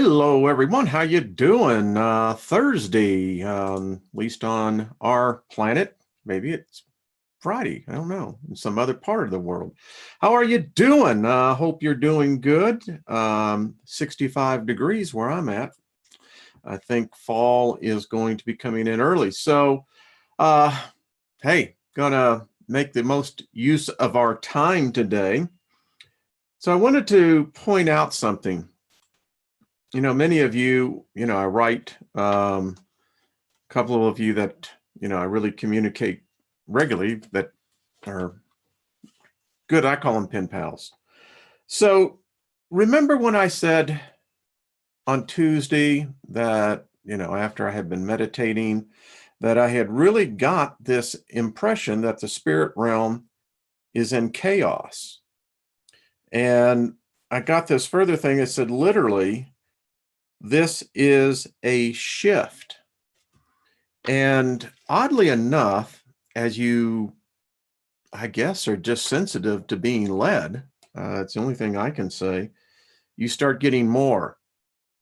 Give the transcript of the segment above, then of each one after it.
Hello, everyone. How you doing? Thursday, at least on our planet. Maybe it's Friday. I don't know. In some other part of the world. How are you doing? Hope you're doing good. 65 degrees where I'm at. I think fall is going to be coming in early. So, uh, hey, gonna make the most use of our time today. So I wanted to point out something. Many of you, I write a couple of you that, I really communicate regularly that are good. I call them pen pals. So remember when I said on Tuesday that, after I had been meditating, that I had really got this impression that the spirit realm is in chaos. And I got this further thing. It said, literally, this is a shift. And oddly enough, as you, I guess, are just sensitive to being led, it's the only thing I can say, you start getting more.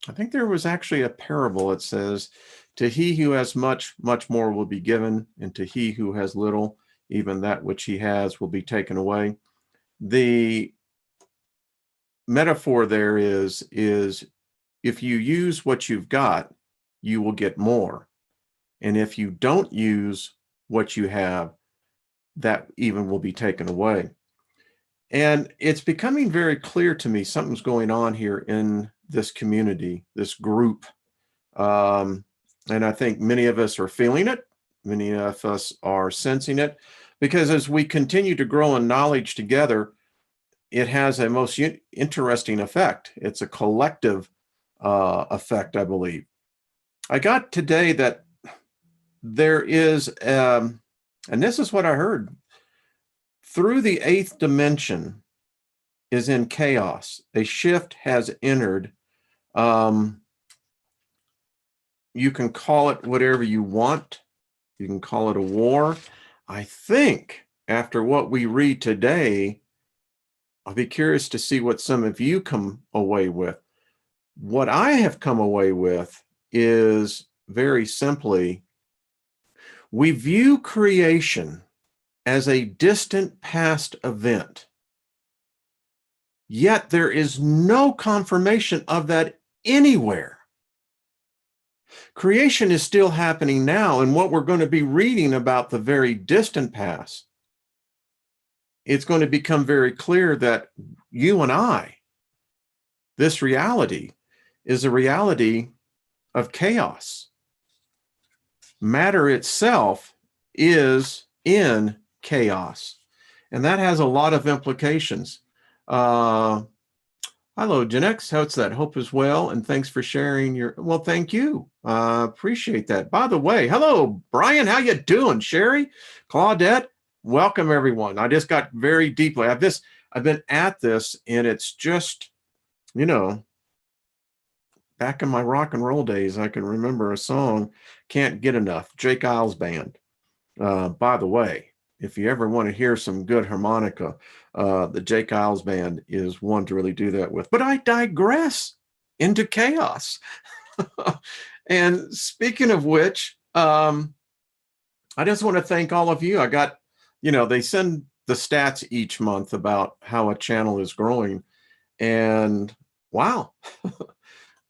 I think there was actually a parable that says, to he who has much, much more will be given, and to he who has little, even that which he has will be taken away. The metaphor there is if you use what you've got, you will get more. And if you don't use what you have, that even will be taken away. And it's becoming very clear to me something's going on here in this community, this group. And I think many of us are feeling it. Many of us are sensing it, because as we continue to grow in knowledge together, it has a most interesting effect. It's a collective effect, I believe. I got today that there is, and this is what I heard, through the eighth dimension is in chaos. A shift has entered. You can call it whatever you want. You can call it a war. I think after what we read today, I'll be curious to see what some of you come away with. What I have come away with is very simply, we view creation as a distant past event, yet there is no confirmation of that anywhere. Creation is still happening now, and what we're going to be reading about the very distant past, it's going to become very clear that you and I, this reality, is a reality of chaos. Matter itself is in chaos, and that has a lot of implications. Hello, Genex. How's that? Hope as well, and thanks for sharing your. Well, thank you. Appreciate that. By the way, hello, Brian. How you doing, Sherry, Claudette? Welcome, everyone. I just got very deeply. I've been at this, and it's just, back in my rock and roll days, I can remember a song, Can't Get Enough, Jake Isles Band. By the way, if you ever want to hear some good harmonica, the Jake Isles Band is one to really do that with. But I digress into chaos. And speaking of which, I just want to thank all of you. I got, they send the stats each month about how a channel is growing. And wow.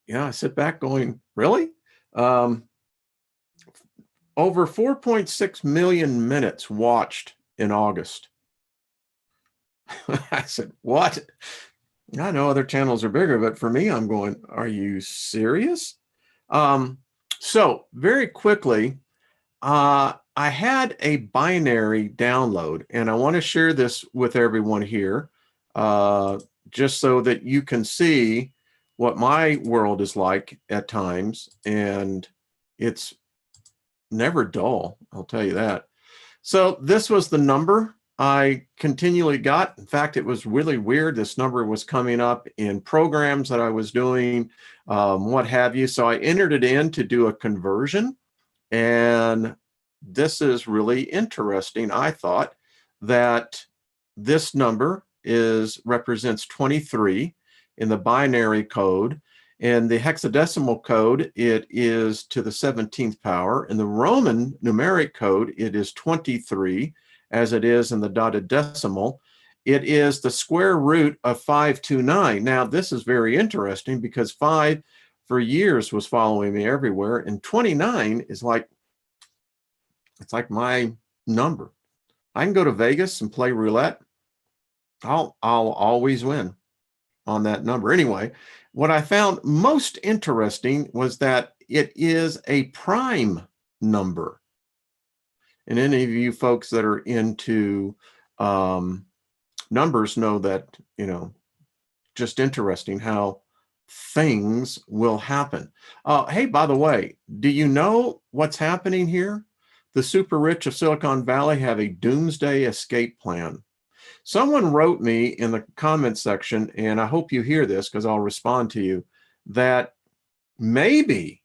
Yeah, I sit back going, really? Over 4.6 million minutes watched in August. I said, what? I know other channels are bigger, but for me, I'm going, are you serious? So very quickly, I had a binary download, and I want to share this with everyone here, just so that you can see what my world is like at times, and it's never dull, I'll tell you that. So this was the number I continually got. In fact, it was really weird. This number was coming up in programs that I was doing, what have you. So I entered it in to do a conversion, and this is really interesting. I thought that this number represents 23 in the binary code, In the hexadecimal code, it is to the 17th power. In the Roman numeric code, it is 23, as it is in the dotted decimal. It is the square root of 529. Now, this is very interesting because 5 for years was following me everywhere, and 29 is like, it's like my number. I can go to Vegas and play roulette. I'll always win on that number. Anyway, what I found most interesting was that it is a prime number. And any of you folks that are into numbers know that, just interesting how things will happen. Hey, by the way, do you know what's happening here? The super rich of Silicon Valley have a doomsday escape plan. Someone wrote me in the comment section, and I hope you hear this because I'll respond to you, that maybe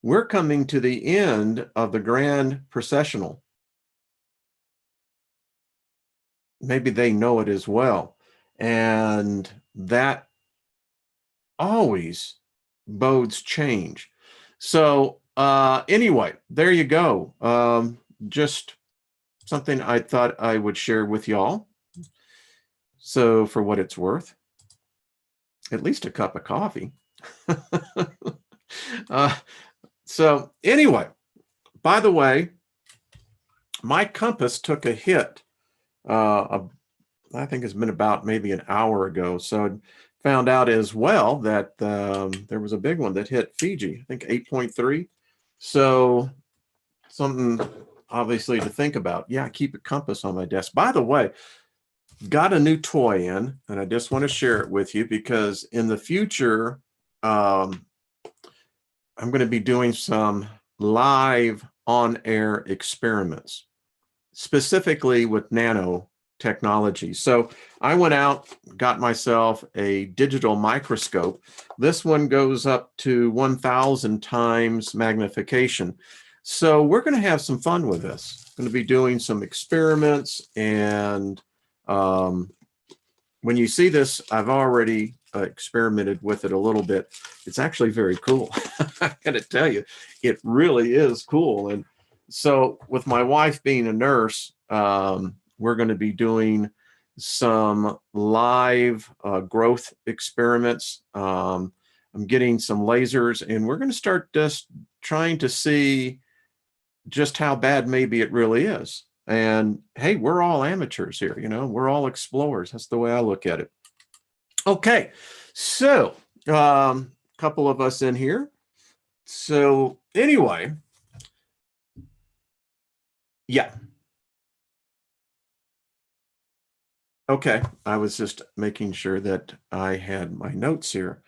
we're coming to the end of the grand processional. Maybe they know it as well. And that always bodes change. So anyway, there you go. Just something I thought I would share with y'all. So for what it's worth, at least a cup of coffee. So anyway, by the way, my compass took a hit. I think it's been about maybe an hour ago. So I found out as well that there was a big one that hit Fiji, I think 8.3. So something obviously to think about. Yeah, I keep a compass on my desk. By the way, got a new toy in, and I just want to share it with you because in the future, I'm going to be doing some live on-air experiments, specifically with nanotechnology. So I went out, got myself a digital microscope. This one goes up to 1,000 times magnification. So we're going to have some fun with this. I'm going to be doing some experiments, and when you see this, I've already experimented with it a little bit. It's actually very cool. I got to tell you, it really is cool. And so with my wife being a nurse, we're going to be doing some live growth experiments. I'm getting some lasers, and we're going to start just trying to see just how bad maybe it really is. And hey, we're all amateurs here, we're all explorers. That's the way I look at it. Okay, so a couple of us in here. So anyway, yeah. Okay, I was just making sure that I had my notes here.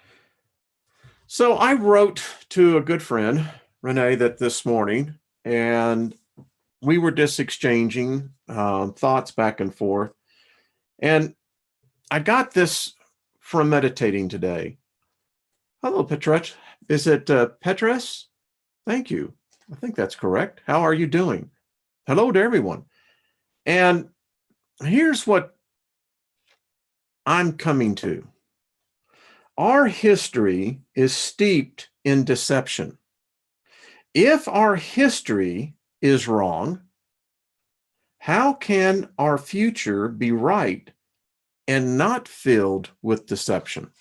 So I wrote to a good friend, Renee, that this morning, and we were just exchanging thoughts back and forth. And I got this from meditating today. Hello, Petresh. Is it Petres? Thank you. I think that's correct. How are you doing? Hello to everyone. And here's what I'm coming to. Our history is steeped in deception. If our history is wrong, how can our future be right and not filled with deception?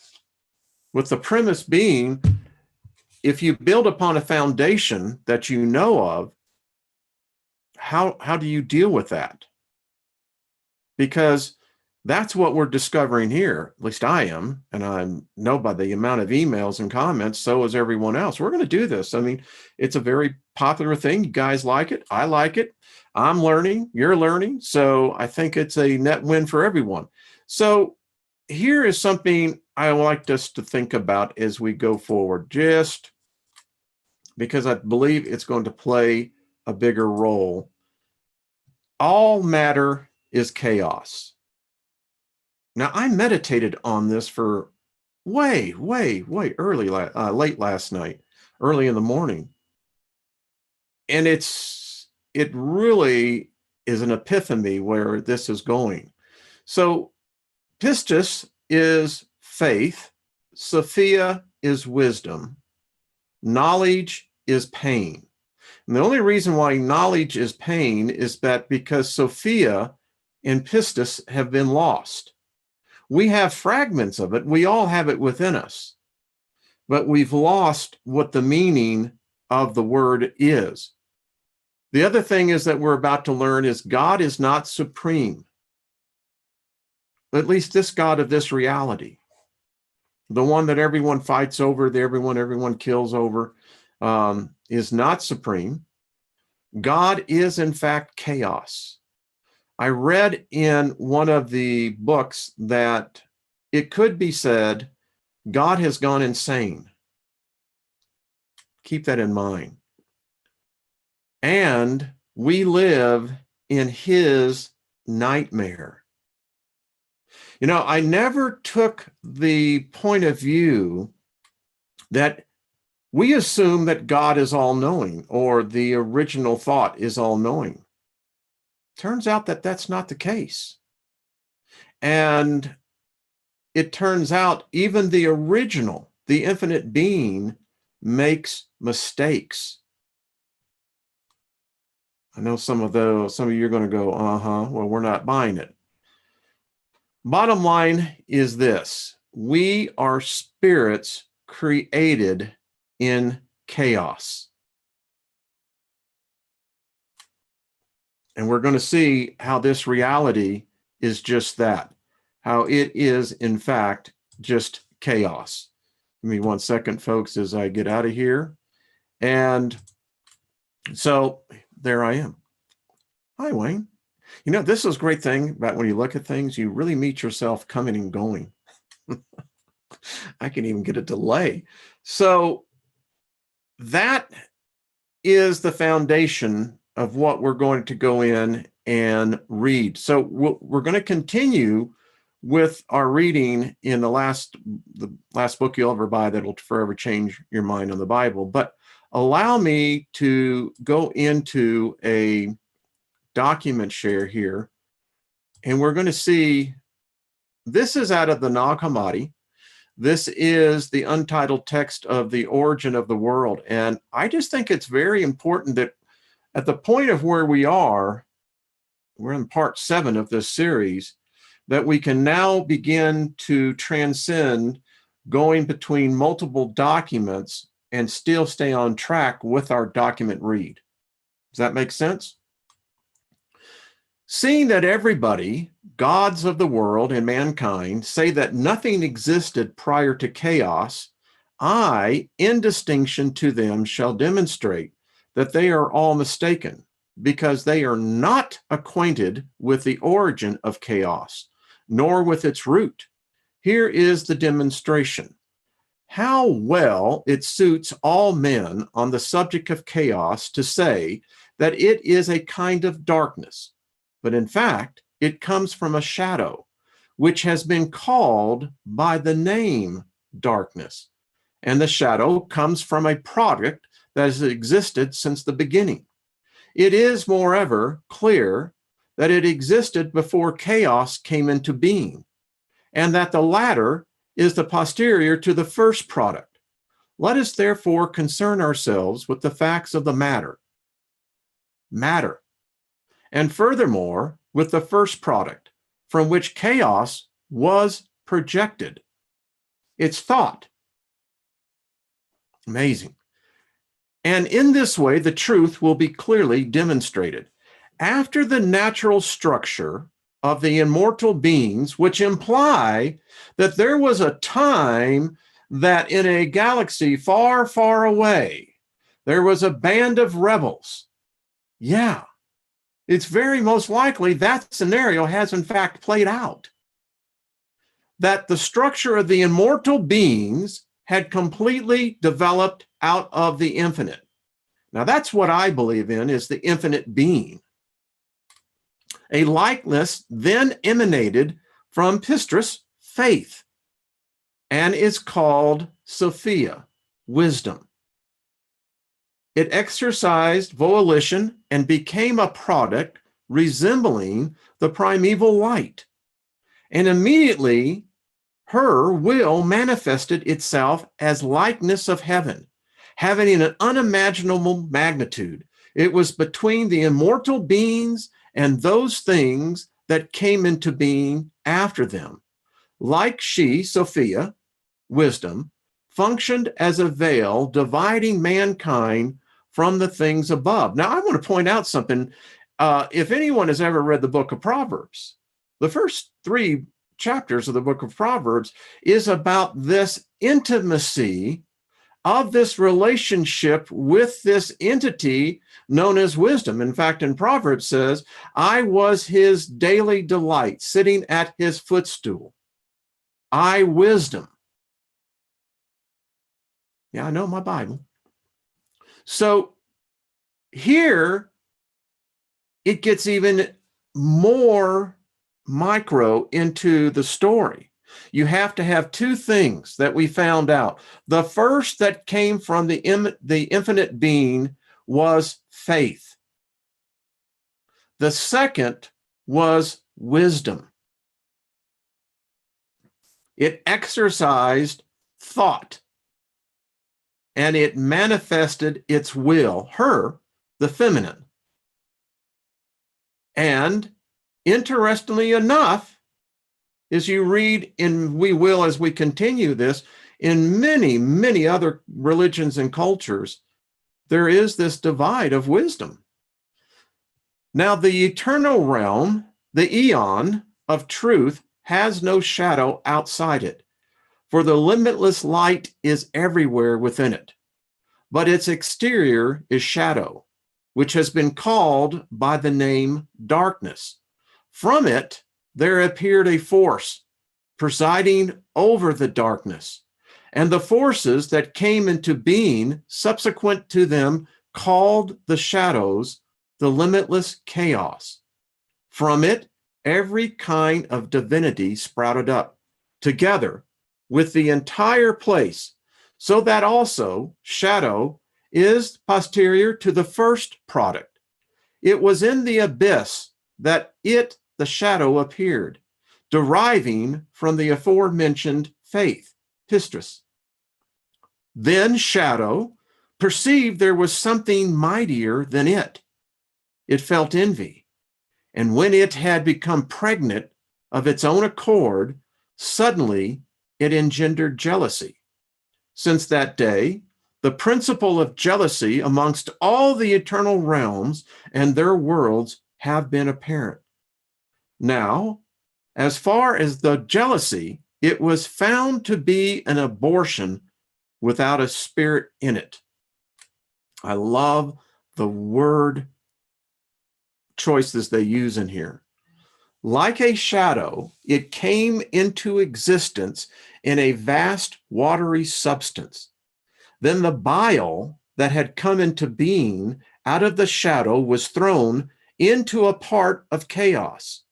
With the premise being, if you build upon a foundation that you know of, how do you deal with that? Because that's what we're discovering here. At least I am, and I know by the amount of emails and comments, so is everyone else. We're going to do this. I mean, it's a very popular thing. You guys like it. I like it. I'm learning. You're learning. So I think it's a net win for everyone. So here is something I like us to think about as we go forward, just because I believe it's going to play a bigger role. All matter is chaos. Now, I meditated on this for way early, late last night, early in the morning. And it really is an epiphany where this is going. So pistis is faith, Sophia is wisdom. Knowledge is pain. And the only reason why knowledge is pain is that because Sophia and pistis have been lost. We have fragments of it. We all have it within us. But we've lost what the meaning of the word is. The other thing is that we're about to learn is God is not supreme. At least this God of this reality. The one that everyone fights over, everyone kills over, is not supreme. God is, in fact, chaos. I read in one of the books that it could be said God has gone insane. Keep that in mind. And we live in his nightmare. You know, I never took the point of view that we assume that God is all-knowing or the original thought is all-knowing. Turns out that that's not the case. And it turns out even the original, the infinite being, makes mistakes. I know some of you are going to go, well, we're not buying it. Bottom line is this: we are spirits created in chaos. And we're going to see how this reality is just that, how it is, in fact, just chaos. Give me 1 second, folks, as I get out of here. And so there I am. Hi, Wayne. You know, this is a great thing about when you look at things, you really meet yourself coming and going. I can even get a delay. So that is the foundation of what we're going to go in and read. So we're going to continue with our reading in the last book you'll ever buy that'll forever change your mind on the Bible. But allow me to go into a document share here, and we're going to see, this is out of the Nag Hammadi. This is the untitled text of the origin of the world. And I just think it's very important that at the point of where we are, we're in part 7 of this series, that we can now begin to transcend going between multiple documents and still stay on track with our document read. Does that make sense? Seeing that everybody, gods of the world and mankind, say that nothing existed prior to chaos, I, in distinction to them, shall demonstrate that they are all mistaken, because they are not acquainted with the origin of chaos, nor with its root. Here is the demonstration. How well it suits all men on the subject of chaos to say that it is a kind of darkness, but in fact, it comes from a shadow, which has been called by the name darkness. And the shadow comes from a product that has existed since the beginning. It is, moreover, clear that it existed before chaos came into being, and that the latter is the posterior to the first product. Let us therefore concern ourselves with the facts of the matter, and furthermore with the first product, from which chaos was projected. It's thought. Amazing. And in this way, the truth will be clearly demonstrated. After the natural structure of the immortal beings, which imply that there was a time that in a galaxy far, far away, there was a band of rebels. Yeah, it's very most likely that scenario has in fact played out. That the structure of the immortal beings had completely developed out of the infinite. Now that's what I believe in, is the infinite being. A likeness then emanated from Pistis, faith, and is called Sophia, wisdom. It exercised volition and became a product resembling the primeval light. And immediately her will manifested itself as likeness of heaven, having an unimaginable magnitude. It was between the immortal beings and those things that came into being after them. Like she, Sophia, wisdom, functioned as a veil dividing mankind from the things above. Now, I want to point out something. If anyone has ever read the book of Proverbs, the first 3 chapters of the book of Proverbs is about this intimacy of this relationship with this entity known as wisdom. In fact, in Proverbs says, I was his daily delight, sitting at his footstool. I, wisdom. Yeah, I know my Bible. So here it gets even more micro into the story. You have to have 2 things that we found out. The first that came from the infinite being was faith. The second was wisdom. It exercised thought, and it manifested its will, her, the feminine. And interestingly enough, as you read, and we will as we continue this, in many, many other religions and cultures, there is this divide of wisdom. Now, the eternal realm, the Aeon of truth, has no shadow outside it, for the limitless light is everywhere within it. But its exterior is shadow, which has been called by the name darkness. From it, there appeared a force presiding over the darkness, and the forces that came into being subsequent to them called the shadows the limitless chaos. From it, every kind of divinity sprouted up, together with the entire place, so that also shadow is posterior to the first product. It was in the abyss that the shadow appeared, deriving from the aforementioned faith, pistis. Then shadow perceived there was something mightier than it. It felt envy, and when it had become pregnant of its own accord, suddenly it engendered jealousy. Since that day, the principle of jealousy amongst all the eternal realms and their worlds have been apparent. Now, as far as the jealousy, it was found to be an abortion without a spirit in it. I love the word choices they use in here. Like a shadow, it came into existence in a vast watery substance. Then the bile that had come into being out of the shadow was thrown into a part of chaos.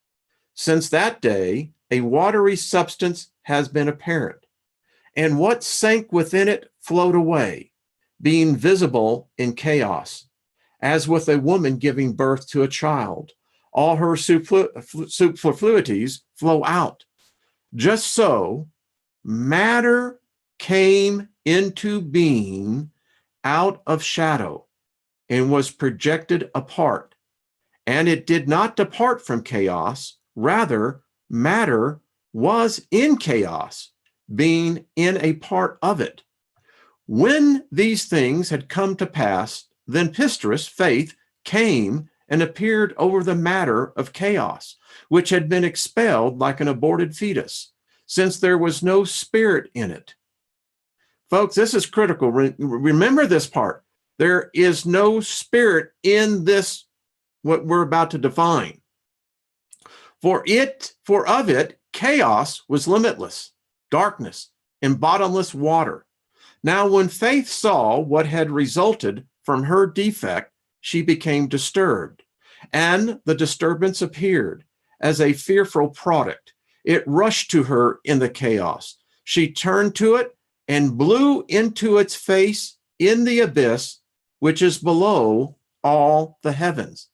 Since that day, a watery substance has been apparent, and what sank within it flowed away, being visible in chaos, as with a woman giving birth to a child. All her superfluities flow out. Just so, matter came into being out of shadow and was projected apart. And it did not depart from chaos. Rather, matter was in chaos, being in a part of it. When these things had come to pass, then pistis, faith, came and appeared over the matter of chaos, which had been expelled like an aborted fetus, since there was no spirit in it. Folks, this is critical. Remember this part. There is no spirit in this, what we're about to define. For of it, chaos was limitless, darkness, and bottomless water. Now, when Faith saw what had resulted from her defect, she became disturbed, and the disturbance appeared as a fearful product. It rushed to her in the chaos. She turned to it and blew into its face in the abyss, which is below all the heavens.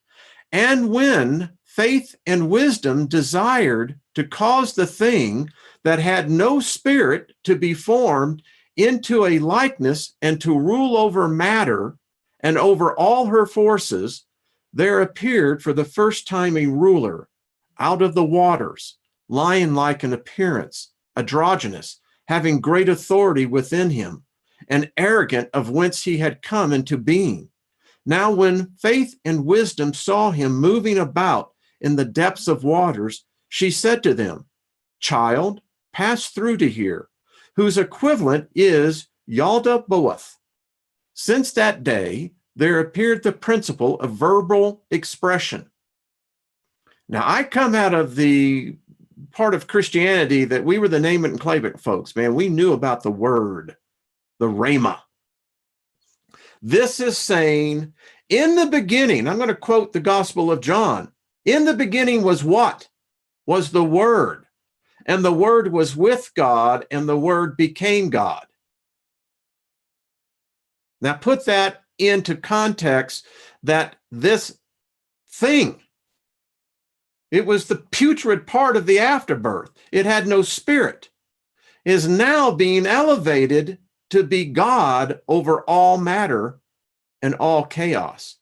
And when faith and wisdom desired to cause the thing that had no spirit to be formed into a likeness and to rule over matter and over all her forces, there appeared for the first time a ruler out of the waters, lion-like in appearance, androgynous, having great authority within him, and arrogant of whence he had come into being. Now when Faith and Wisdom saw him moving about in the depths of waters, she said to them, Child, pass through to here, whose equivalent is Yaldabaoth. Since that day, there appeared the principle of verbal expression. Now, I come out of the part of Christianity that we were the name it and claim it folks, man. We knew about the word, the rhema. This is saying, in the beginning, I'm going to quote the Gospel of John. In the beginning was what? Was the Word. And the Word was with God, and the Word became God. Now put that into context that this thing, it was the putrid part of the afterbirth. It had no spirit, is now being elevated to be God over all matter and all chaos.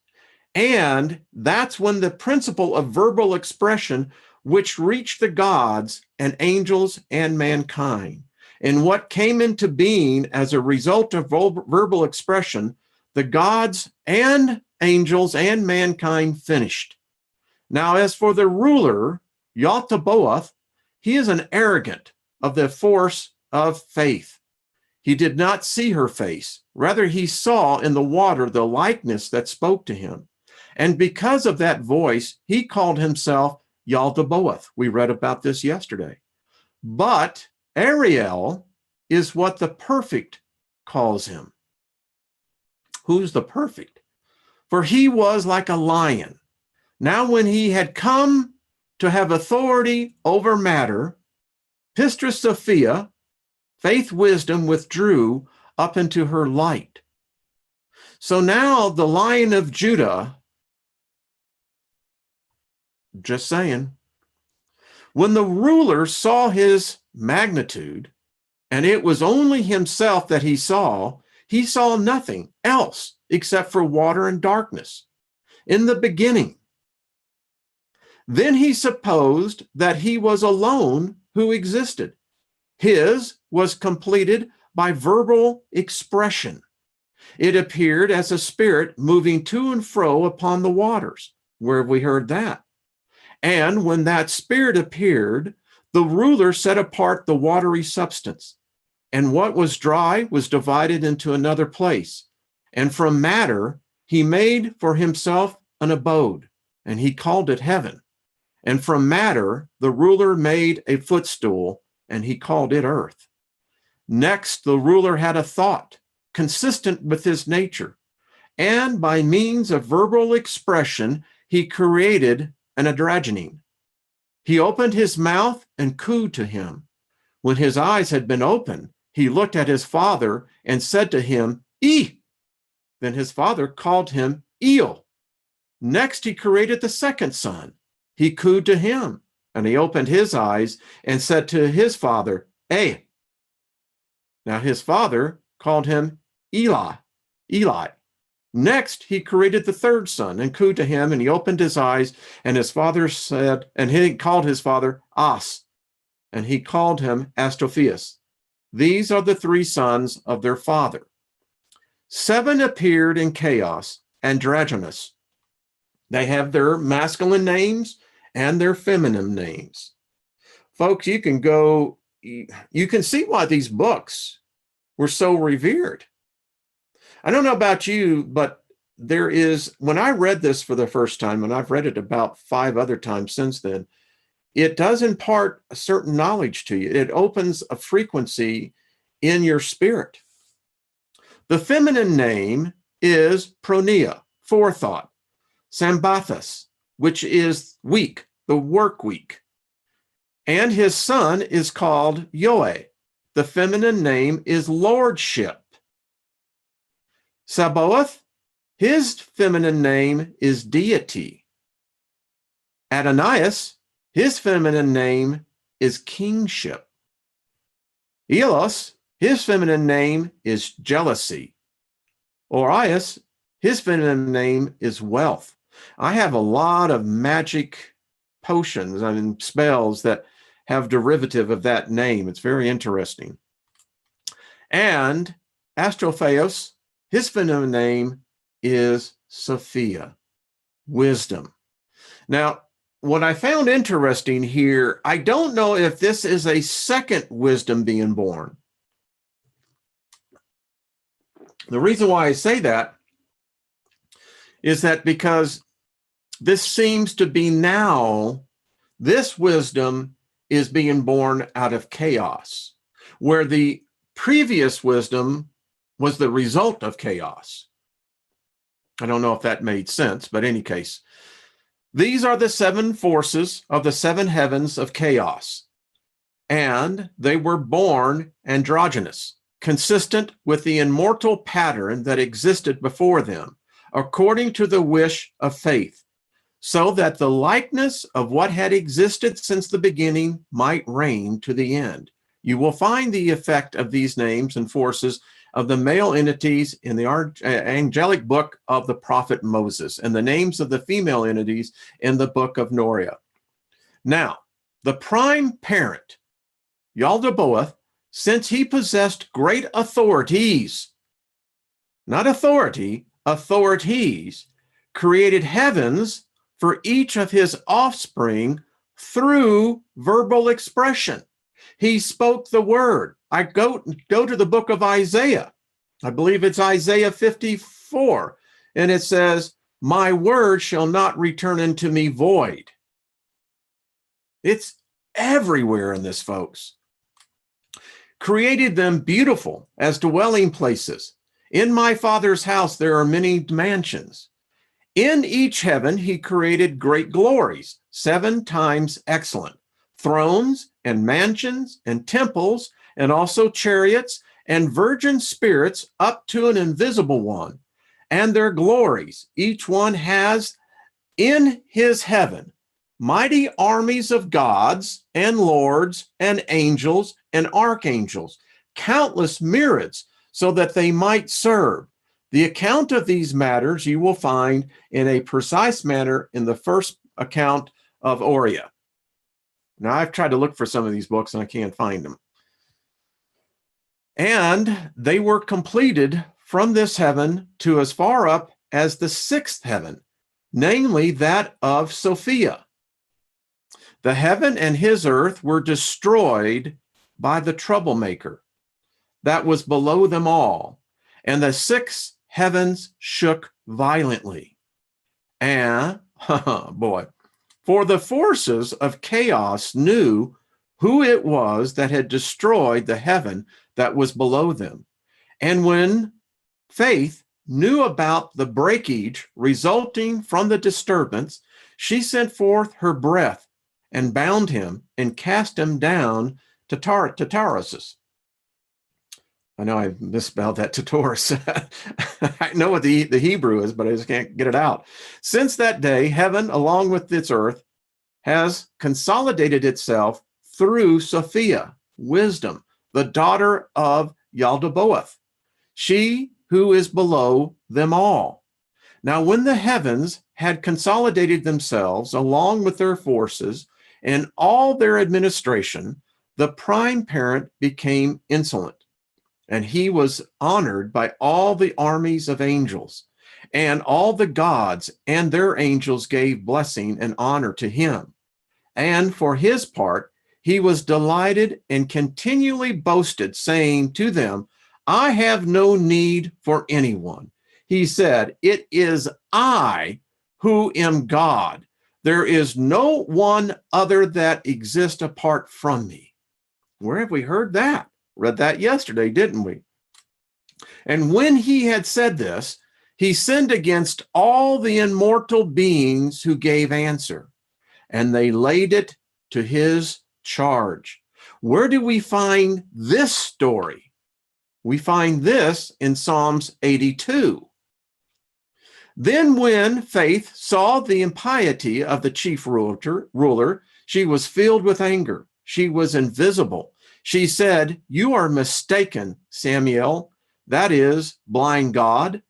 And that's when the principle of verbal expression, which reached the gods and angels and mankind, and what came into being as a result of verbal expression, the gods and angels and mankind finished. Now, as for the ruler, Yaldabaoth, he is an arrogant of the force of faith. He did not see her face. Rather, he saw in the water the likeness that spoke to him. And because of that voice, he called himself Yaldabaoth. We read about this yesterday. But Ariel is what the perfect calls him. Who's the perfect? For he was like a lion. Now when he had come to have authority over matter, Pistis Sophia, Faith Wisdom, withdrew up into her light. So now the Lion of Judah, just saying, when the ruler saw his magnitude, and it was only himself that he saw nothing else except for water and darkness in the beginning. Then he supposed that he was alone who existed. His was completed by verbal expression. It appeared as a spirit moving to and fro upon the waters. Where have we heard that? And when that spirit appeared, the ruler set apart the watery substance, and what was dry was divided into another place. And from matter, he made for himself an abode, and he called it heaven. And from matter, the ruler made a footstool, and he called it earth. Next, the ruler had a thought consistent with his nature, and by means of verbal expression, he created an androgyne. He opened his mouth and cooed to him. When his eyes had been opened, he looked at his father and said to him, E. Then his father called him Eel. Next, he created the second son. He cooed to him, and he opened his eyes and said to his father, Eh. Now his father called him Eli. Next, he created the third son and cooed to him, and he opened his eyes, and his father said, and he called his father As, and he called him Astrophius. These are the three sons of their father. 7 appeared in chaos, androgynous. They have their masculine names and their feminine names. Folks, you can see why these books were so revered. I don't know about you, but when I read this for the first time, and I've read it about 5 other times since then, it does impart a certain knowledge to you. It opens a frequency in your spirit. The feminine name is Pronia, forethought, Sambathus, which is week, the work week. And his son is called Yoe. The feminine name is lordship. Sabaoth, his feminine name is deity. Adonias, his feminine name is kingship. Elos, his feminine name is jealousy. Orias, his feminine name is wealth. I have a lot of magic potions and spells that have derivative of that name. It's very interesting. And Astrotheos, his feminine name is Sophia, wisdom. Now, what I found interesting here, I don't know if this is a second wisdom being born. The reason why I say that is that because this seems to be now, this wisdom is being born out of chaos, where the previous wisdom was the result of chaos. I don't know if that made sense, but in any case, these are the seven forces of the seven heavens of chaos, and they were born androgynous, consistent with the immortal pattern that existed before them, according to the wish of faith, so that the likeness of what had existed since the beginning might reign to the end. You will find the effect of these names and forces of the male entities in the angelic book of the prophet Moses, and the names of the female entities in the book of Noria. Now, the prime parent, Yaldabaoth, since he possessed great authorities, not authority, authorities, created heavens for each of his offspring through verbal expression. He spoke the word. I go to the book of Isaiah. I believe it's Isaiah 54. And it says, my word shall not return unto me void. It's everywhere in this, folks. Created them beautiful as dwelling places. In my Father's house there are many mansions. In each heaven he created great glories, 7 times excellent, thrones and mansions and temples, and also chariots and virgin spirits up to an invisible one, and their glories. Each one has in his heaven mighty armies of gods and lords and angels and archangels, countless myriads, so that they might serve. The account of these matters you will find in a precise manner in the first account of Oria. Now, I've tried to look for some of these books and I can't find them. And they were completed from this heaven to as far up as the 6th heaven, namely that of Sophia. The heaven and his earth were destroyed by the troublemaker that was below them all, and the 6 heavens shook violently. And, boy, for the forces of chaos knew who it was that had destroyed the heaven that was below them. And when faith knew about the breakage resulting from the disturbance, she sent forth her breath and bound him and cast him down to Tartarus. I know I misspelled that to Taurus. I know what the Hebrew is, but I just can't get it out. Since that day, heaven, along with its earth, has consolidated itself through Sophia, wisdom, the daughter of Yaldabaoth, she who is below them all. Now, when the heavens had consolidated themselves along with their forces and all their administration, the prime parent became insolent, and he was honored by all the armies of angels, and all the gods and their angels gave blessing and honor to him. And for his part, he was delighted and continually boasted, saying to them, I have no need for anyone. He said, it is I who am God. There is no one other that exists apart from me. Where have we heard that? Read that yesterday, didn't we? And when he had said this, he sinned against all the immortal beings who gave answer, and they laid it to his charge. Where do we find this story? We find this in Psalms 82. Then when Faith saw the impiety of the chief ruler, she was filled with anger. She was invisible. She said, "You are mistaken, Samuel. That is, blind God.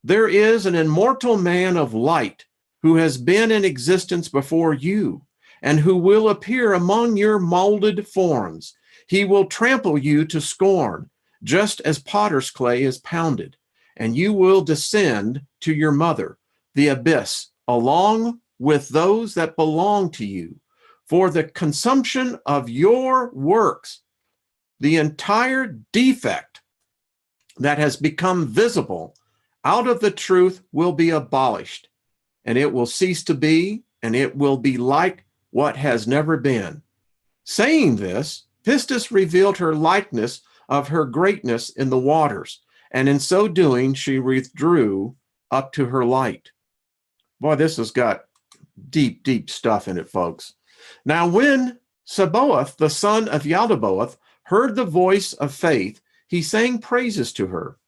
There is an immortal man of light who has been in existence before you and who will appear among your molded forms. He will trample you to scorn, just as potter's clay is pounded, and you will descend to your mother, the abyss, along with those that belong to you. For the consumption of your works, the entire defect that has become visible out of the truth will be abolished, and it will cease to be, and it will be like what has never been." Saying this, Pistis revealed her likeness of her greatness in the waters, and in so doing, she withdrew up to her light. Boy, this has got deep, deep stuff in it, folks. Now, when Sabaoth, the son of Yaldabaoth, heard the voice of faith, he sang praises to her,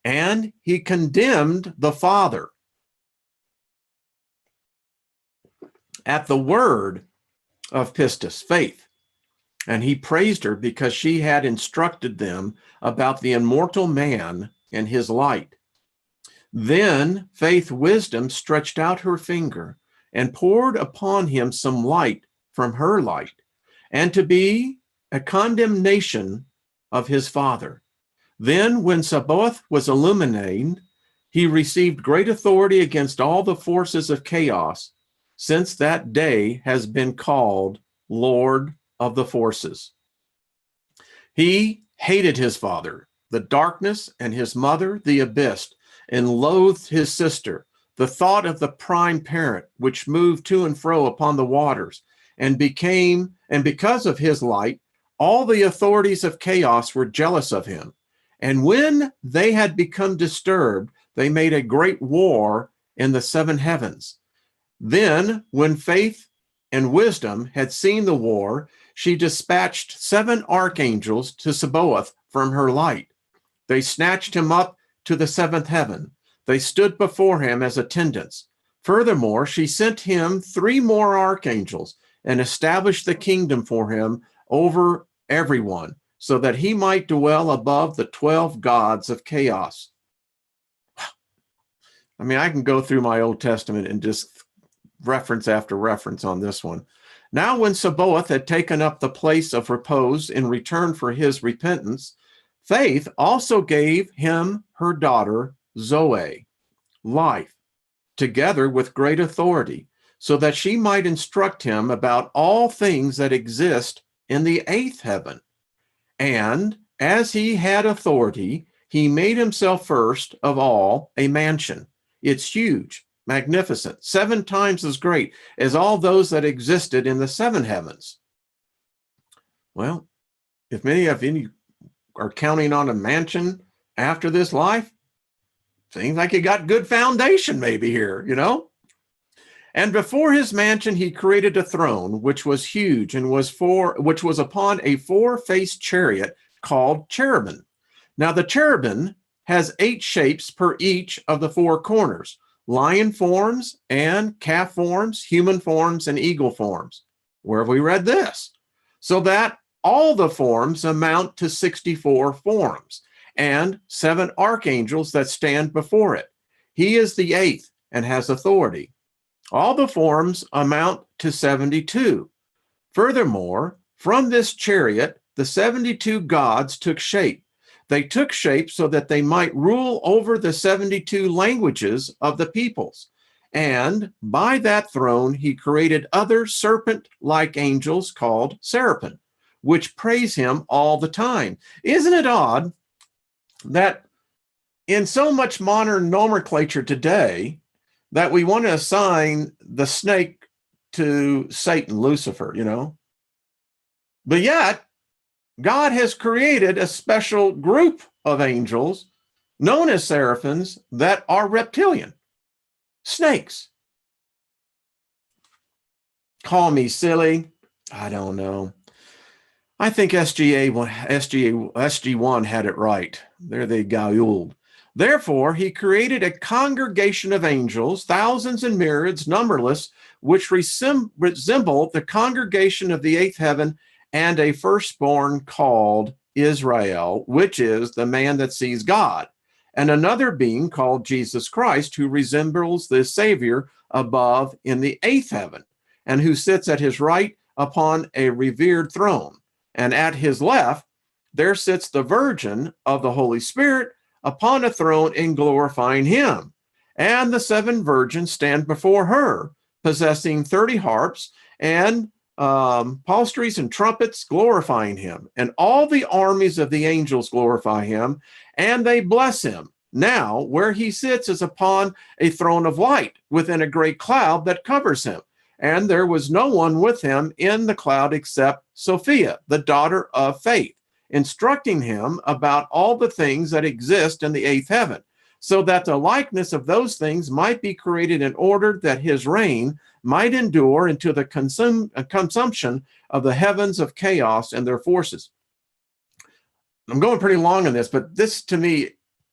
and he condemned the father at the word of Pistis, faith. And he praised her because she had instructed them about the immortal man and his light. Then faith wisdom stretched out her finger and poured upon him some light from her light, and to be a condemnation of his father. Then when Sabaoth was illuminated, he received great authority against all the forces of chaos. Since that day has been called Lord of the Forces. He hated his father, the darkness, and his mother, the abyss, and loathed his sister, the thought of the prime parent, which moved to and fro upon the waters, and because of his light, all the authorities of chaos were jealous of him. And when they had become disturbed, they made a great war in the seven heavens. Then, when faith and wisdom had seen the war, she dispatched 7 archangels to Sabaoth from her light. They snatched him up to the 7th heaven. They stood before him as attendants. Furthermore, she sent him 3 more archangels and established the kingdom for him over everyone, so that he might dwell above the 12 gods of chaos. I mean, I can go through my Old Testament and just reference after reference on this one. Now, when Sabaoth had taken up the place of repose in return for his repentance, faith also gave him her daughter, Zoe, life, together with great authority, so that she might instruct him about all things that exist in the 8th heaven. And as he had authority, he made himself first of all a mansion. It's huge, magnificent, 7 times as great as all those that existed in the 7 heavens. Well, if many of you are counting on a mansion after this life, seems like you got good foundation maybe here, you know? And before his mansion, he created a throne, which was huge and which was upon a 4-faced chariot called cherubim. Now the cherubim has 8 shapes per each of the 4 corners: lion forms and calf forms, human forms, and eagle forms. Where have we read this? So that all the forms amount to 64 forms and 7 archangels that stand before it. He is the 8th and has authority. All the forms amount to 72. Furthermore, from this chariot, the 72 gods took shape. They took shape so that they might rule over the 72 languages of the peoples. And by that throne, he created other serpent-like angels called seraphim, which praise him all the time. Isn't it odd that in so much modern nomenclature today, that we want to assign the snake to Satan, Lucifer, you know? But yet, God has created a special group of angels known as seraphims that are reptilian, snakes. Call me silly. I don't know. I think SG1 had it right. There they go. Therefore, he created a congregation of angels, thousands and myriads, numberless, which resemble the congregation of the 8th heaven and a firstborn called Israel, which is the man that sees God, and another being called Jesus Christ, who resembles the Savior above in the eighth heaven, and who sits at his right upon a revered throne. And at his left, there sits the Virgin of the Holy Spirit upon a throne in glorifying him. And the seven virgins stand before her, possessing 30 harps and psalteries and trumpets, glorifying him. And all the armies of the angels glorify him, and they bless him. Now, where he sits is upon a throne of light, within a great cloud that covers him. And there was no one with him in the cloud except Sophia, the daughter of faith, instructing him about all the things that exist in the eighth heaven, so that the likeness of those things might be created in order that his reign might endure into the consumption of the heavens of chaos and their forces. I'm going pretty long on this, but this, to me,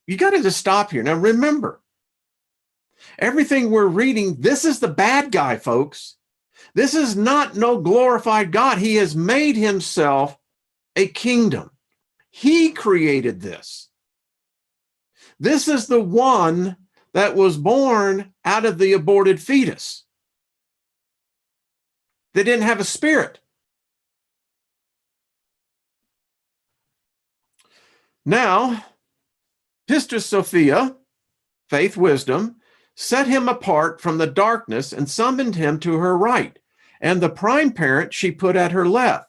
you got to just stop here. Now, remember, everything we're reading, this is the bad guy, folks. This is not no glorified God. He has made himself a kingdom. He created this. This is the one that was born out of the aborted fetus. They didn't have a spirit. Now, Pistis Sophia, faith, wisdom, set him apart from the darkness and summoned him to her right, and the prime parent she put at her left.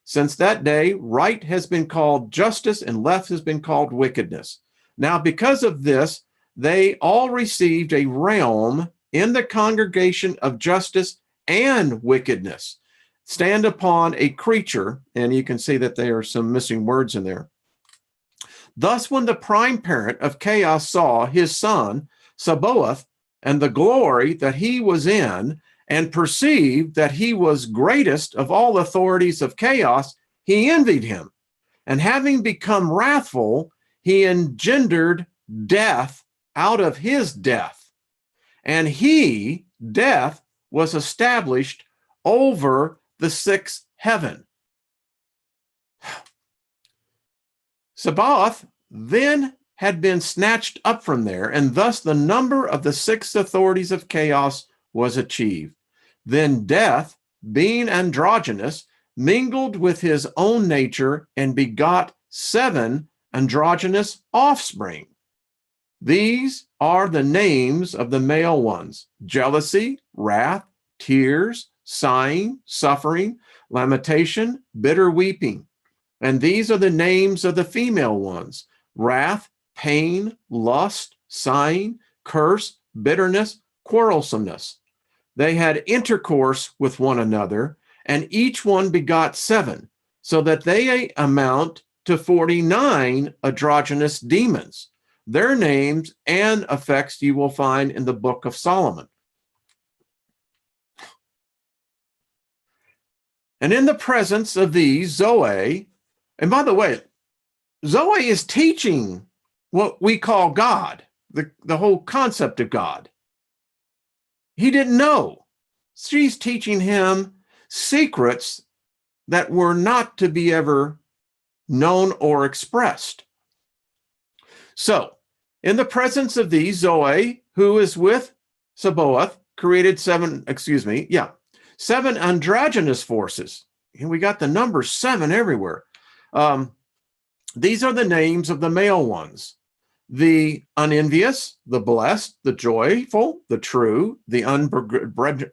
Since that day, right has been called justice and left has been called wickedness. Now, because of this, they all received a realm in the congregation of justice and wickedness. Stand upon a creature, and you can see that there are some missing words in there. Thus, when the prime parent of chaos saw his son, Sabaoth, and the glory that he was in, and perceived that he was greatest of all authorities of chaos, he envied him. And having become wrathful, he engendered death out of his death. And he, death, was established over the sixth heaven. Sabaoth then had been snatched up from there, and thus the number of the six authorities of chaos was achieved. Then death, being androgynous, mingled with his own nature and begot 7 androgynous offspring. These are the names of the male ones: jealousy, wrath, tears, sighing, suffering, lamentation, bitter weeping. And these are the names of the female ones: wrath, pain, lust, sighing, curse, bitterness, quarrelsomeness. They had intercourse with one another, and each one begot 7, so that they amount to 49 androgynous demons. Their names and effects you will find in the book of Solomon. And in the presence of these, Zoe, and by the way, Zoe is teaching what we call God, the whole concept of God. He didn't know. She's teaching him secrets that were not to be ever known or expressed. So, in the presence of these, Zoe, who is with Sabaoth, created 7 androgynous forces. And we got the number 7 everywhere. These are the names of the male ones: the unenvious, the blessed, the joyful, the true, the unbegrudging,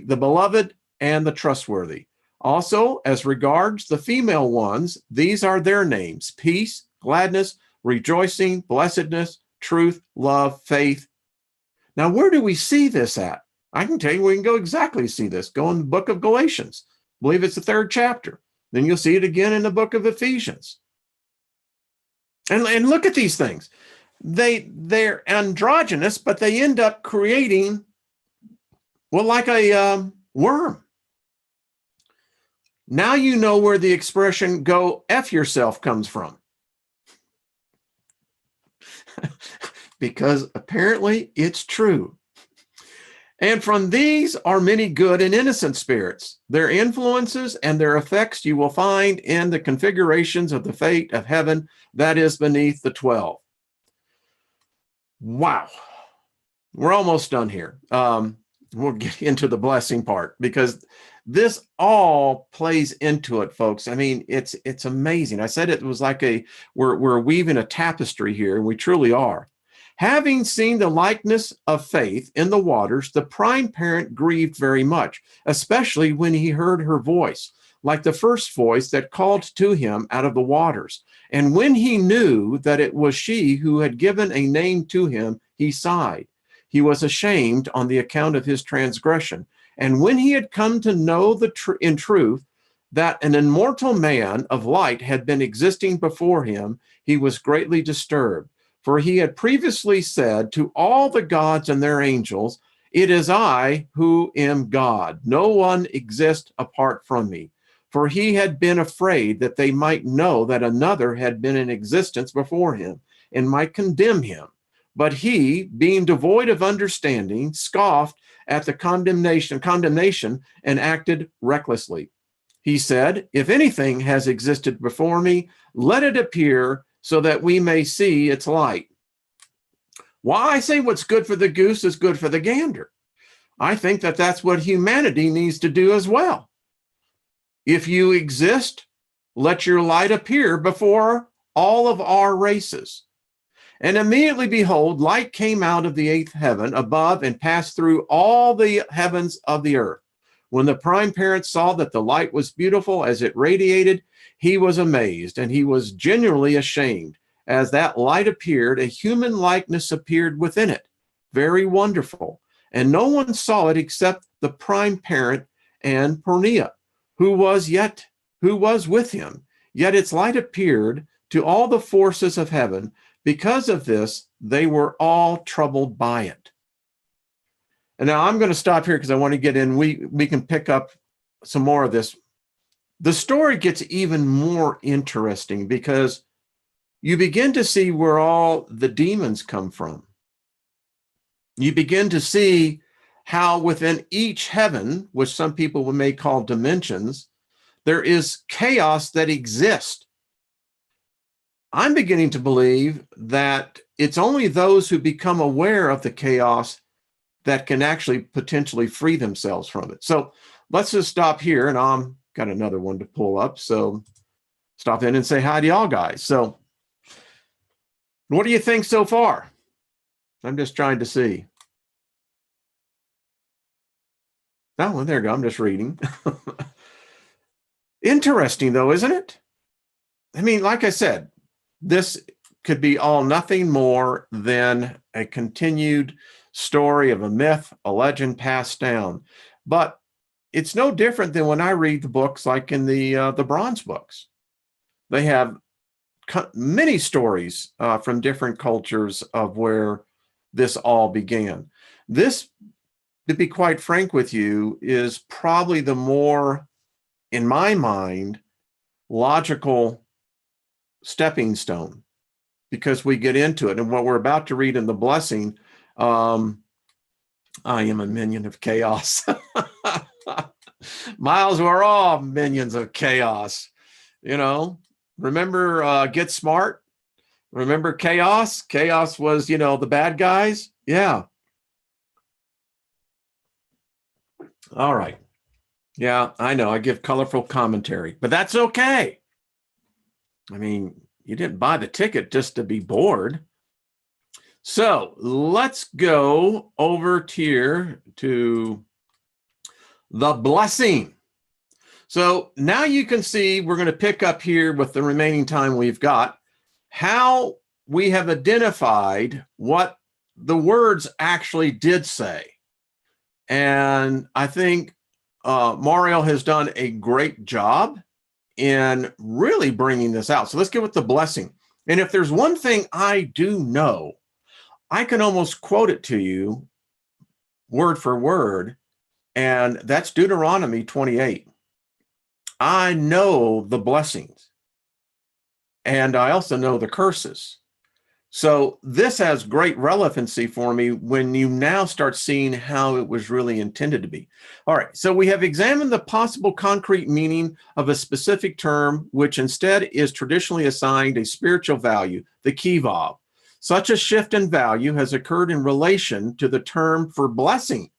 the beloved, and the trustworthy. Also, as regards the female ones, these are their names: peace, gladness, rejoicing, blessedness, truth, love, faith. Now, where do we see this at? I can tell you, we can go exactly see this. Go in the book of Galatians. I believe it's the 3rd chapter. Then you'll see it again in the book of Ephesians. And look at these things. They're androgynous, but they end up creating, well, like a worm. Now you know where the expression "go F yourself" comes from. Because apparently it's true. And from these are many good and innocent spirits. Their influences and their effects you will find in the configurations of the fate of heaven that is beneath the 12. Wow. We're almost done here. We'll get into the blessing part because this all plays into it, folks. I mean, it's amazing. I said it was like we're weaving a tapestry here, and we truly are. Having seen the likeness of faith in the waters, the prime parent grieved very much, especially when he heard her voice, like the first voice that called to him out of the waters. And when he knew that it was she who had given a name to him, he sighed. He was ashamed on the account of his transgression. And when he had come to know in truth that an immortal man of light had been existing before him, he was greatly disturbed. For he had previously said to all the gods and their angels, "It is I who am God. No one exists apart from me." For he had been afraid that they might know that another had been in existence before him and might condemn him. But he, being devoid of understanding, scoffed at the condemnation and acted recklessly. He said, "If anything has existed before me, let it appear so that we may see its light." Why I say what's good for the goose is good for the gander. I think that that's what humanity needs to do as well. If you exist, let your light appear before all of our races. And immediately, behold, light came out of the eighth heaven above and passed through all the heavens of the earth. When the prime parent saw that the light was beautiful as it radiated, he was amazed, and he was genuinely ashamed. As that light appeared, a human likeness appeared within it, very wonderful. And no one saw it except the prime parent and Pornea, who was with him. Yet its light appeared to all the forces of heaven. Because of this, they were all troubled by it. And now I'm going to stop here because I want to get in. We can pick up some more of this. The story gets even more interesting because you begin to see where all the demons come from. You begin to see how within each heaven, which some people may call dimensions, there is chaos that exists. I'm beginning to believe that it's only those who become aware of the chaos that can actually potentially free themselves from it. So let's just stop here, and I'm got another one to pull up. So stop in and say hi to y'all guys. So what do you think so far? I'm just trying to see. Oh, well, there you go. I'm just reading. Interesting, though, isn't it? I mean, like I said, this could be all nothing more than a continued story of a myth, a legend passed down. But it's no different than when I read the books like in the Bronze books. They have many stories from different cultures of where this all began. This, to be quite frank with you, is probably the more, in my mind, logical stepping stone, because we get into it. And what we're about to read in the blessing, I am a minion of chaos. Miles, we're all minions of chaos. You know, remember Get Smart? Remember Chaos? Chaos was, the bad guys. Yeah. All right. Yeah, I know. I give colorful commentary, but that's okay. I mean, you didn't buy the ticket just to be bored. So let's go over here to the blessing. So now you can see we're going to pick up here with the remaining time we've got, how we have identified what the words actually did say. And I think Mauro has done a great job in really bringing this out. So let's get with the blessing. And if there's one thing I do know, I can almost quote it to you word for word, and that's Deuteronomy 28. I know the blessings, and I also know the curses. So this has great relevancy for me when you now start seeing how it was really intended to be. All right, so we have examined the possible concrete meaning of a specific term, which instead is traditionally assigned a spiritual value, the kivav. Such a shift in value has occurred in relation to the term for blessing.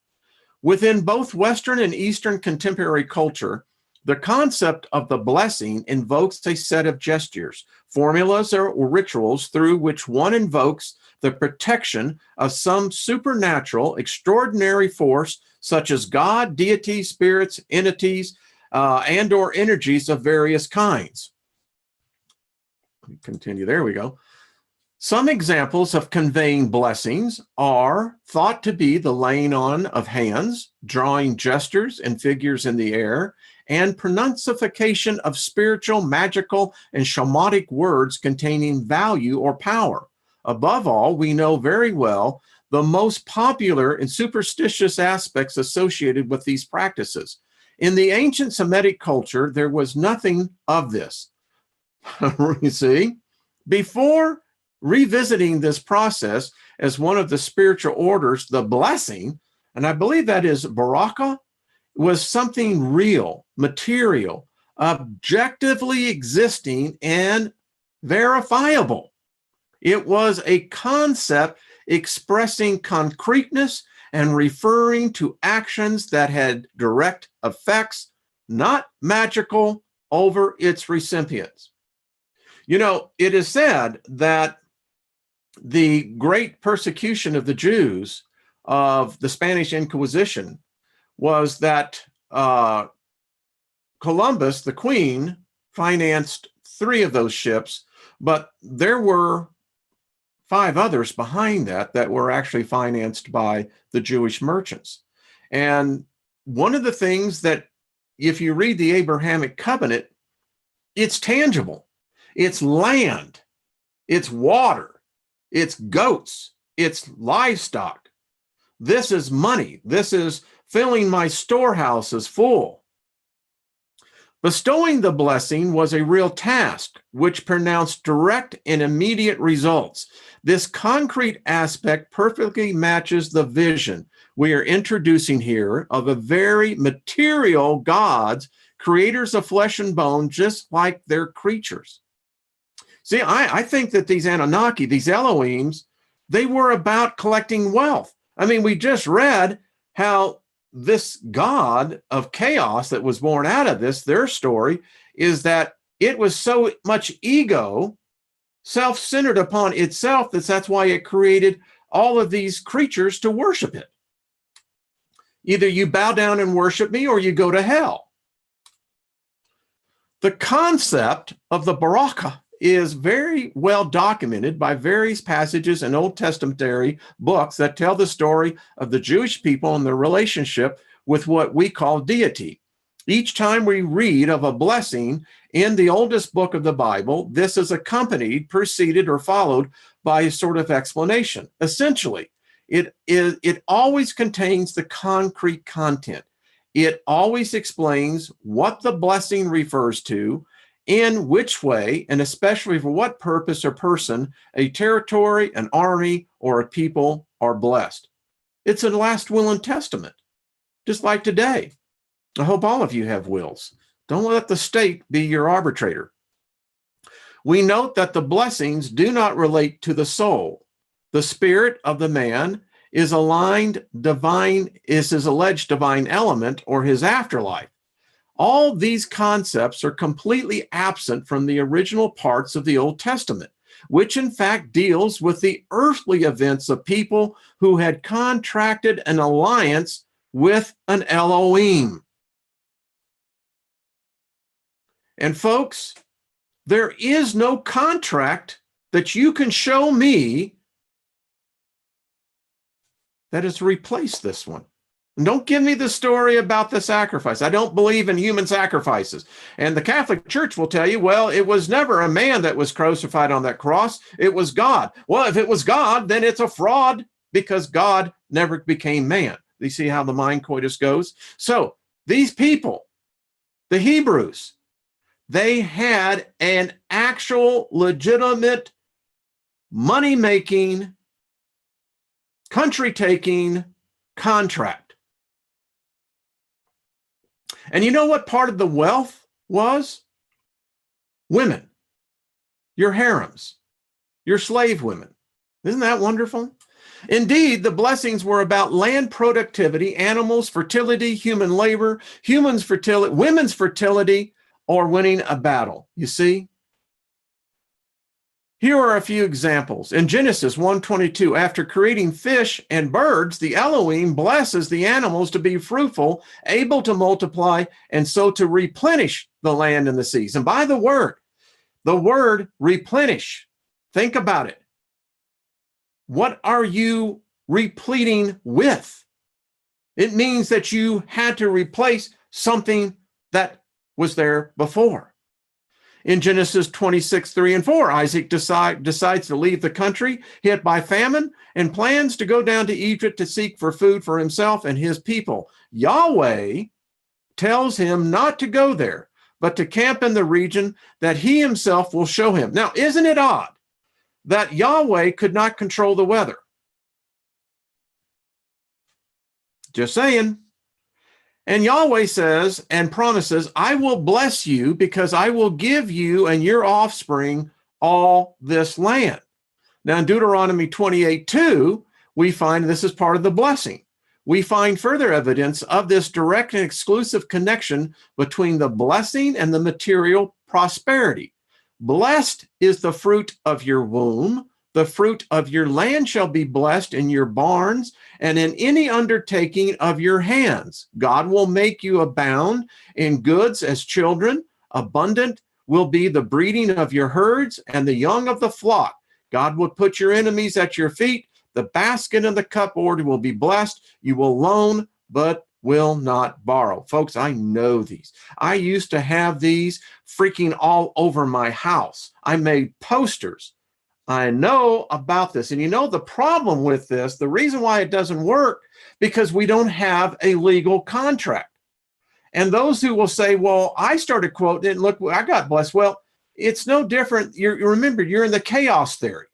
Within both Western and Eastern contemporary culture, the concept of the blessing invokes a set of gestures, formulas, or rituals through which one invokes the protection of some supernatural, extraordinary force, such as God, deity, spirits, entities, and/or energies of various kinds. Continue. There we go. Some examples of conveying blessings are thought to be the laying on of hands, drawing gestures and figures in the air, and pronunciation of spiritual, magical, and shamanic words containing value or power. Above all, we know very well the most popular and superstitious aspects associated with these practices. In the ancient Semitic culture, there was nothing of this. You see, before revisiting this process as one of the spiritual orders, the blessing, and I believe that is baraka, was something real, material, objectively existing, and verifiable. It was a concept expressing concreteness and referring to actions that had direct effects, not magical, over its recipients. You know, it is said that the great persecution of the Jews of the Spanish Inquisition was that Columbus, the Queen, financed 3 of those ships, but there were 5 others behind that were actually financed by the Jewish merchants. And one of the things that, if you read the Abrahamic covenant, it's tangible. It's land, it's water, it's goats, it's livestock. This is money. This is filling my storehouses full. Bestowing the blessing was a real task, which pronounced direct and immediate results. This concrete aspect perfectly matches the vision we are introducing here of a very material gods, creators of flesh and bone, just like their creatures. See, I think that these Anunnaki, these Elohims, they were about collecting wealth. I mean, we just read how this god of chaos that was born out of this, their story, is that it was so much ego, self-centered upon itself, that's why it created all of these creatures to worship it. Either you bow down and worship me or you go to hell. The concept of the baraka is very well documented by various passages in Old Testamentary books that tell the story of the Jewish people and their relationship with what we call deity. Each time we read of a blessing in the oldest book of the Bible, this is accompanied, preceded, or followed by a sort of explanation. Essentially, it always contains the concrete content. It always explains what the blessing refers to, in which way, and especially for what purpose or person a territory, an army, or a people are blessed. It's a last will and testament, just like today. I hope all of you have wills. Don't let the state be your arbitrator. We note that the blessings do not relate to the soul. The spirit of the man is aligned divine, is his alleged divine element or his afterlife. All these concepts are completely absent from the original parts of the Old Testament, which in fact deals with the earthly events of people who had contracted an alliance with an Elohim. And folks, there is no contract that you can show me that has replaced this one. And don't give me the story about the sacrifice. I don't believe in human sacrifices. And the Catholic Church will tell you, well, it was never a man that was crucified on that cross. It was God. Well, if it was God, then it's a fraud because God never became man. You see how the mind coitus goes? So these people, the Hebrews, they had an actual legitimate money-making, country-taking contract. And you know what part of the wealth was? Women, your harems, your slave women. Isn't that wonderful? Indeed, the blessings were about land productivity, animals, fertility, human labor, women's fertility, or winning a battle. You see? Here are a few examples. In Genesis 1:22, after creating fish and birds, the Elohim blesses the animals to be fruitful, able to multiply, and so to replenish the land and the seas. And by the word replenish, think about it. What are you repleting with? It means that you had to replace something that was there before. In Genesis 26:3-4, Isaac decides to leave the country hit by famine and plans to go down to Egypt to seek for food for himself and his people. Yahweh tells him not to go there, but to camp in the region that he himself will show him. Now, isn't it odd that Yahweh could not control the weather? Just saying. And Yahweh says and promises, I will bless you because I will give you and your offspring all this land. Now in Deuteronomy 28:2, we find this is part of the blessing. We find further evidence of this direct and exclusive connection between the blessing and the material prosperity. Blessed is the fruit of your womb. The fruit of your land shall be blessed in your barns and in any undertaking of your hands. God will make you abound in goods as children. Abundant will be the breeding of your herds and the young of the flock. God will put your enemies at your feet. The basket and the cupboard will be blessed. You will loan, but will not borrow. Folks, I know these. I used to have these freaking all over my house. I made posters. I know about this. And you know the problem with this, the reason why it doesn't work, because we don't have a legal contract. And those who will say, well, I started quoting it and look, I got blessed. Well, it's no different. Remember, you're in the chaos theory.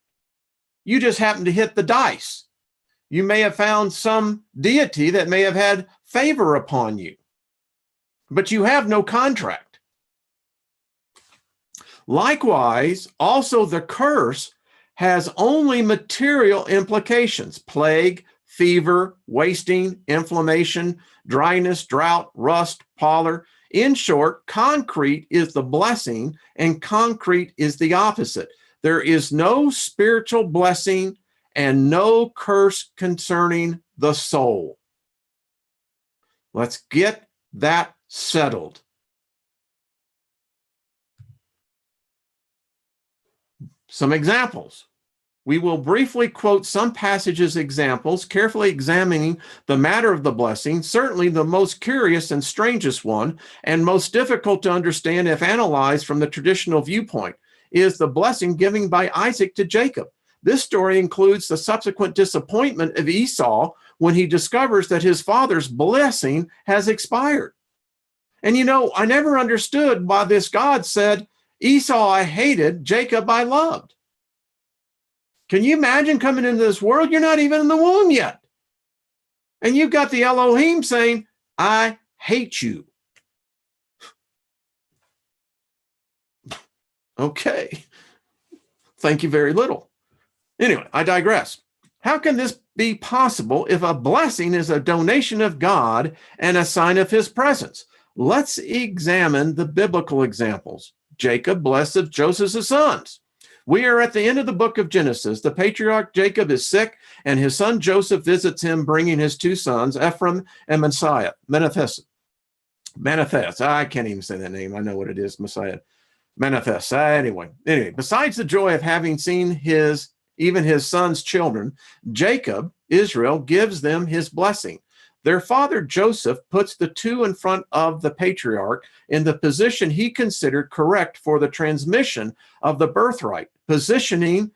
You just happen to hit the dice. You may have found some deity that may have had favor upon you, but you have no contract. Likewise, also the curse has only material implications: plague, fever, wasting, inflammation, dryness, drought, rust, pallor. In short, concrete is the blessing and concrete is the opposite. There is no spiritual blessing and no curse concerning the soul. Let's get that settled. Some examples. We will briefly quote some passages examples, carefully examining the matter of the blessing. Certainly the most curious and strangest one, and most difficult to understand if analyzed from the traditional viewpoint, is the blessing given by Isaac to Jacob. This story includes the subsequent disappointment of Esau when he discovers that his father's blessing has expired. And you know, I never understood why this God said, Esau I hated, Jacob I loved. Can you imagine coming into this world? You're not even in the womb yet. And you've got the Elohim saying, I hate you. Okay. Thank you very little. Anyway, I digress. How can this be possible if a blessing is a donation of God and a sign of his presence? Let's examine the biblical examples. Jacob blessed Joseph's sons. We are at the end of the book of Genesis. The patriarch Jacob is sick, and his son Joseph visits him, bringing his two sons, Ephraim and Messiah. Manifest. I can't even say that name. I know what it is, Messiah. Manifest. Anyway, besides the joy of having seen even his son's children, Jacob, Israel, gives them his blessing. Their father Joseph puts the two in front of the patriarch in the position he considered correct for the transmission of the birthright. Positioning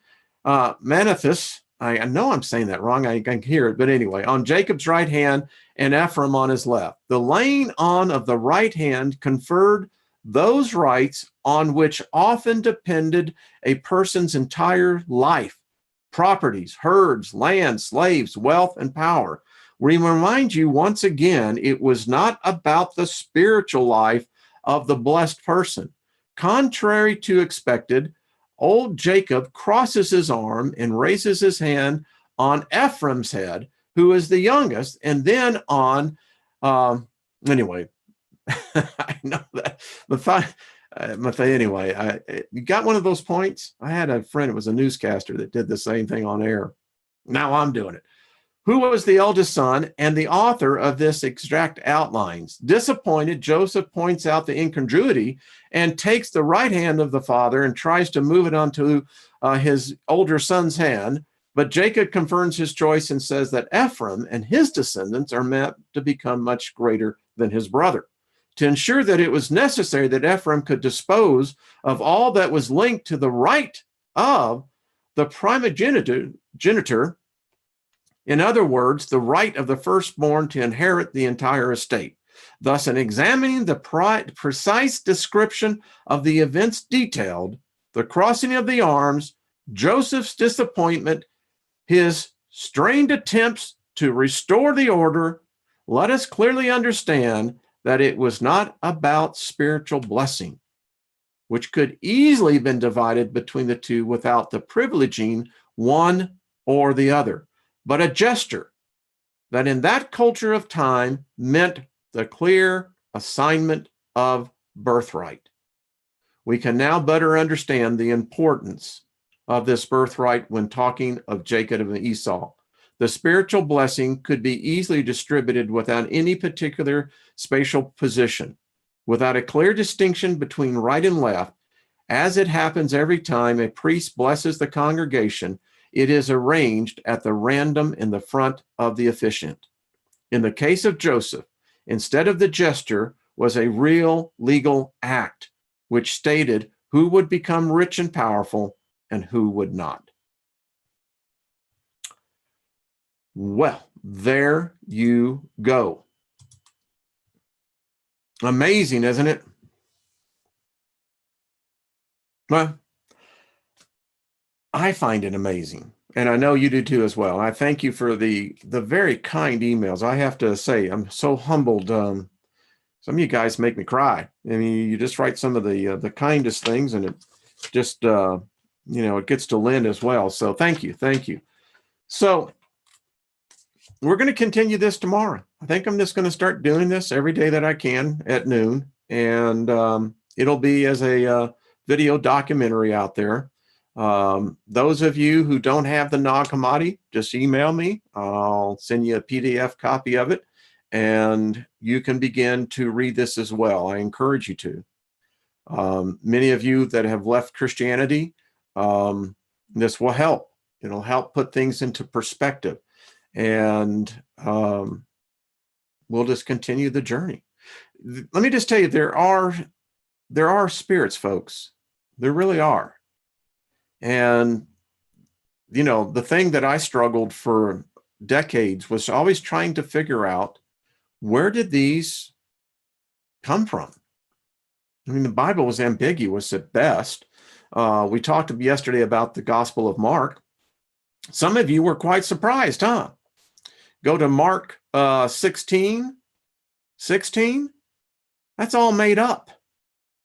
manifest, I know I'm saying that wrong, I can hear it, but anyway, on Jacob's right hand and Ephraim on his left. The laying on of the right hand conferred those rights on which often depended a person's entire life. properties, herds, land, slaves, wealth, and power. We remind you once again, it was not about the spiritual life of the blessed person. Contrary to expected, old Jacob crosses his arm and raises his hand on Ephraim's head, who is the youngest, and then on, anyway, I know that, but anyway, you got one of those points? I had a friend, it was a newscaster that did the same thing on air. Now I'm doing it. Who was the eldest son and the author of this exact outlines? Disappointed, Joseph points out the incongruity and takes the right hand of the father and tries to move it onto his older son's hand. But Jacob confirms his choice and says that Ephraim and his descendants are meant to become much greater than his brother. To ensure that it was necessary that Ephraim could dispose of all that was linked to the right of the primogeniture, in other words, the right of the firstborn to inherit the entire estate. Thus, in examining the precise description of the events detailed, the crossing of the arms, Joseph's disappointment, his strained attempts to restore the order, let us clearly understand that it was not about spiritual blessing, which could easily have been divided between the two without the privileging one or the other, but a gesture that in that culture of time meant the clear assignment of birthright. We can now better understand the importance of this birthright when talking of Jacob and Esau. The spiritual blessing could be easily distributed without any particular spatial position, without a clear distinction between right and left. As it happens every time a priest blesses the congregation, it is arranged at the random in the front of the officiant. In the case of Joseph, instead of the gesture was a real legal act, which stated who would become rich and powerful and who would not. Well, there you go. Amazing, isn't it? Well, I find it amazing, and I know you do too as well. I thank you for the very kind emails. I have to say, I'm so humbled. Some of you guys make me cry. I mean, you just write some of the kindest things, and it just it gets to Lynn as well. So thank you. So we're going to continue this tomorrow. I think I'm just going to start doing this every day that I can at noon, and it'll be as a video documentary out there. Those of you who don't have the Nag Hammadi, just email me. I'll send you a PDF copy of it, and you can begin to read this as well. I encourage you to. Many of you that have left Christianity, this will help. It'll help put things into perspective, and we'll just continue the journey. Let me just tell you, there are spirits, folks. There really are. And, the thing that I struggled for decades was always trying to figure out, where did these come from? I mean, the Bible was ambiguous at best. We talked yesterday about the Gospel of Mark. Some of you were quite surprised, huh? Go to Mark 16. That's all made up.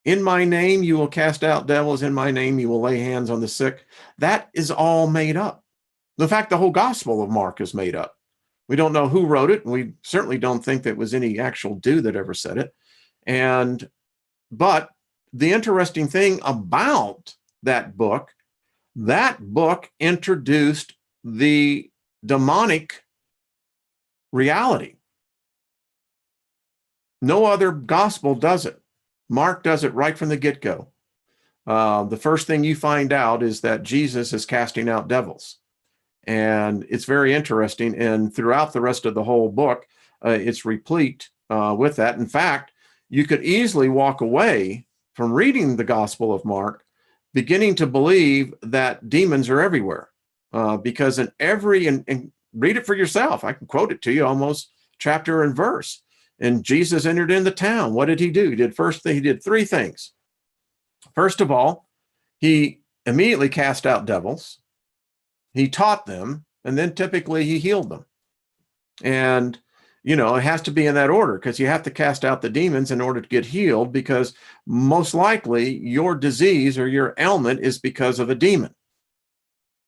In my name, you will cast out devils. In my name, you will lay hands on the sick. That is all made up. In fact, the whole Gospel of Mark is made up. We don't know who wrote it. And we certainly don't think that it was any actual dude that ever said it. But the interesting thing about that book introduced the demonic reality. No other gospel does it. Mark does it right from the get-go. The first thing you find out is that Jesus is casting out devils. And it's very interesting. And throughout the rest of the whole book, it's replete with that. In fact, you could easily walk away from reading the Gospel of Mark, beginning to believe that demons are everywhere. Because and read it for yourself. I can quote it to you almost chapter and verse. And Jesus entered in the town. What did he do? He did three things. First of all, he immediately cast out devils. He taught them, and then typically he healed them. And, you know, it has to be in that order because you have to cast out the demons in order to get healed, because most likely your disease or your ailment is because of a demon.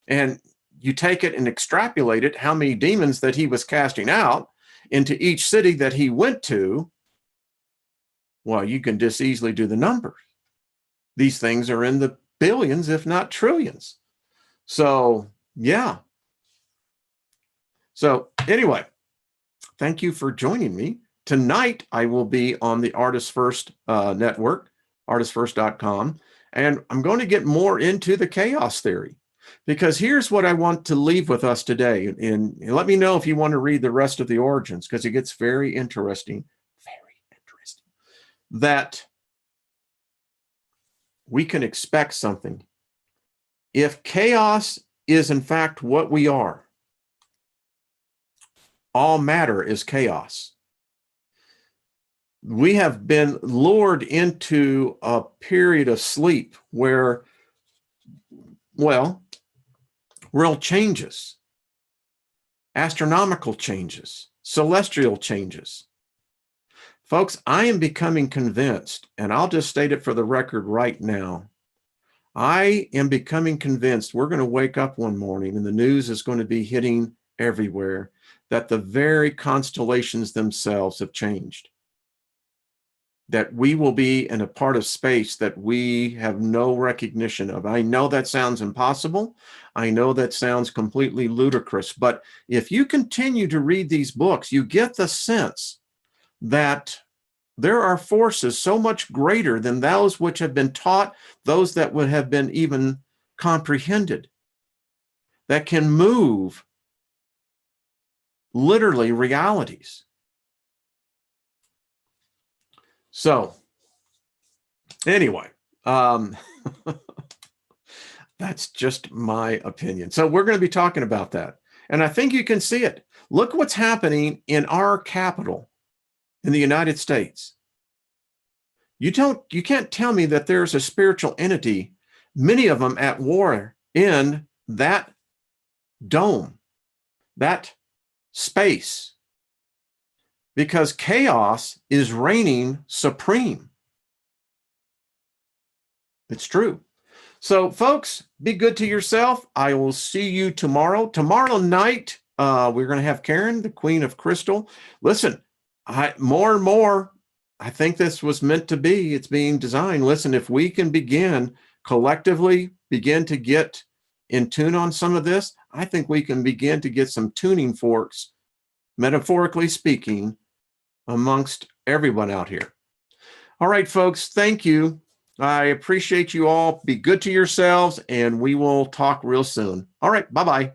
And you take it and extrapolate it, how many demons that he was casting out into each city that he went to. Well, you can just easily do the numbers. These things are in the billions, if not trillions. So, yeah. So anyway, thank you for joining me. Tonight, I will be on the Artist First network, artistfirst.com, and I'm going to get more into the chaos theory, because here's what I want to leave with us today. And let me know if you want to read the rest of the origins, because it gets very interesting, that we can expect something. If chaos is in fact what we are, all matter is chaos. We have been lured into a period of sleep where, well, world changes, astronomical changes, celestial changes. Folks, I am becoming convinced, and I'll just state it for the record right now. I am becoming convinced we're going to wake up one morning and the news is going to be hitting everywhere that the very constellations themselves have changed. That we will be in a part of space that we have no recognition of. I know that sounds impossible. I know that sounds completely ludicrous. But if you continue to read these books, you get the sense that there are forces so much greater than those which have been taught, those that would have been even comprehended, that can move literally realities. So anyway, that's just my opinion. So we're going to be talking about that. And I think you can see it. Look what's happening in our capital in the United States. You can't tell me that there's a spiritual entity, many of them at war in that dome, that space, because chaos is reigning supreme. It's true. So folks, be good to yourself. I will see you tomorrow. Tomorrow night, we're going to have Karen, the Queen of Crystal. Listen, more and more, I think this was meant to be. It's being designed. Listen, if we can collectively begin to get in tune on some of this, I think we can begin to get some tuning forks, metaphorically speaking, amongst everyone out here. All right, folks, thank you. I appreciate you all. Be good to yourselves, and we will talk real soon. All right, bye-bye.